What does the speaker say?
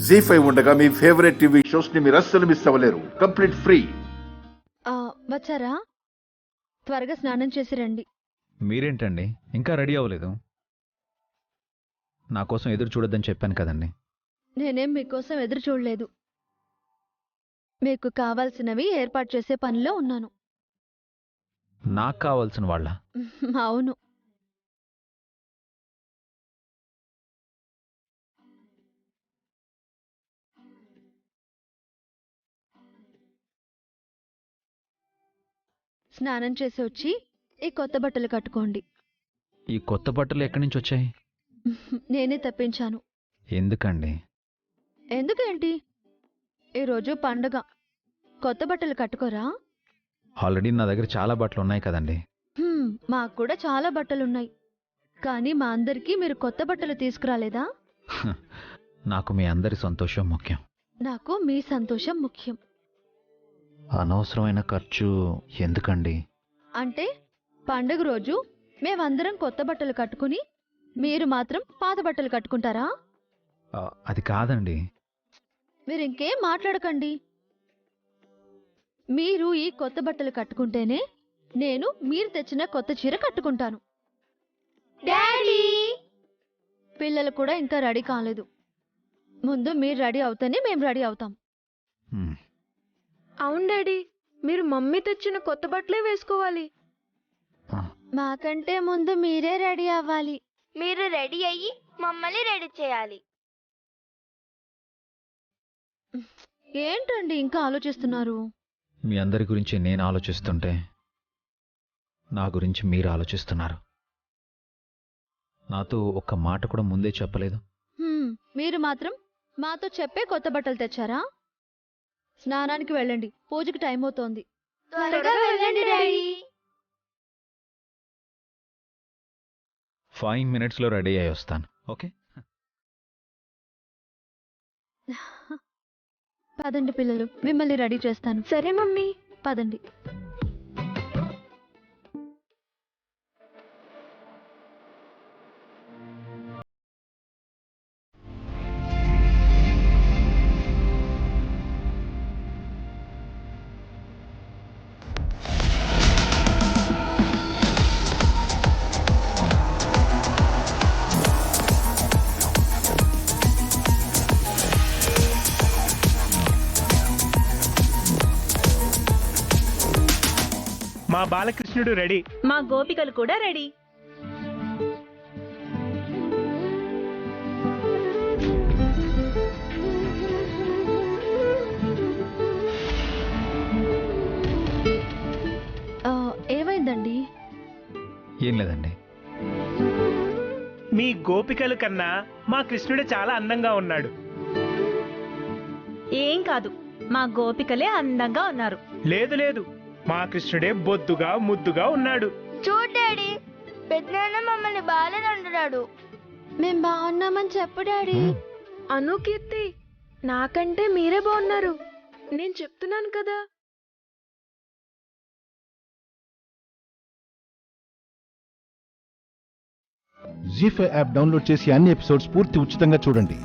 జీ5 ఉండగా మీ favourite TV shows ని మీరు అస్సలు మిస్ అవ్వలేరు. Complete free. వచ్చారా? త్వరగా స్నానం చేసి రండి. మీరేంటండి ఇంకా రెడీ అవ్వలేదు? నా కోసం ఎదురు చూడొద్దని చెప్పాను కదండి. నేనేం మీకోసం ఎదురు చూడలేదు. మీకు కావాల్సినవి ఏర్పాటు చేసే పనిలో ఉన్నాను. నాకు కావాల్సిన వాళ్ళ? అవును. స్నానం చేసి వచ్చి ఈ కొత్త బట్టలు కట్టుకోండి. ఈ కొత్త బట్టలు ఎక్కడి నుంచి వచ్చాయి? నేనే తప్పించాను. ఎందుకండి? ఎందుకేంటి? ఈరోజు పండుగ. కొత్త బట్టలు కట్టుకోరా? ఆల్రెడీ నా దగ్గర చాలా బట్టలు ఉన్నాయి కదండి. మాకు కూడా చాలా బట్టలున్నాయి. కానీ మా అందరికీ మీరు కొత్త బట్టలు తీసుకురాలేదా? నాకు మీ అందరి సంతోషం ముఖ్యం. నాకు మీ సంతోషం ముఖ్యం. అనవసరమైన ఖర్చు ఎందుకండి? అంటే పండుగ రోజు మేమందరం కొత్త బట్టలు కట్టుకుని మీరు మాత్రం పాత బట్టలు కట్టుకుంటారా? అది కాదండి. మీరు ఇంకేం మాట్లాడకండి. మీరు ఈ కొత్త బట్టలు కట్టుకుంటేనే నేను మీరు తెచ్చిన కొత్త చీర కట్టుకుంటాను. డాడీ! పిల్లలు కూడా ఇంకా రెడీ కాలేదు. ముందు మీరు రెడీ అవుతేనే మేము రెడీ అవుతాం. అవును డాడీ, మీరు మమ్మీ తెచ్చిన కొత్త బట్టలే వేసుకోవాలి. మాకంటే ముందు మీరే రెడీ అవ్వాలి. మీరు రెడీ అయ్యి మమ్మల్ని రెడీ చేయాలి. ఏంటండి ఇంకా ఆలోచిస్తున్నారు? మీ అందరి గురించి నేను ఆలోచిస్తుంటే నా గురించి మీరు ఆలోచిస్తున్నారు. నాతో ఒక్క మాట కూడా ముందే చెప్పలేదు. మీరు మాత్రం మాతో చెప్పే కొత్త బట్టలు తెచ్చారా? స్నానానికి వెళ్ళండి, పూజకి టైం అవుతోంది. త్వరగా వెళ్ళండి డాడీ. 5 minutesలో రెడీ అయ్యి వస్తాను. ఓకే? పదండి పిల్లలు, మిమ్మల్ని రెడీ చేస్తాను. సరే మమ్మీ. పదండి. మా బాలకృష్ణుడు రెడీ. మా గోపికలు కూడా రెడీ. ఏమైందండి? ఏం లేదండి. మీ గోపికల కన్నా మా కృష్ణుడు చాలా అందంగా ఉన్నాడు. ఏం కాదు, మా గోపికలే అందంగా ఉన్నారు. లేదు లేదు, మా కృష్ణుడే బొద్దుగా ముద్దుగా ఉన్నాడు. చూడు డాడీ, పెద్దనాన్న మమ్మల్ని బాలేదంటున్నాడు. మేం బాగున్నామని చెప్పు డాడీ. అను, కీర్తి, నాకంటే మీరే బాగున్నారు. నేను చెప్తున్నాను కదా. జీ5 యాప్ డౌన్లోడ్ చేసి అన్ని ఎపిసోడ్స్ పూర్తి ఉచితంగా చూడండి.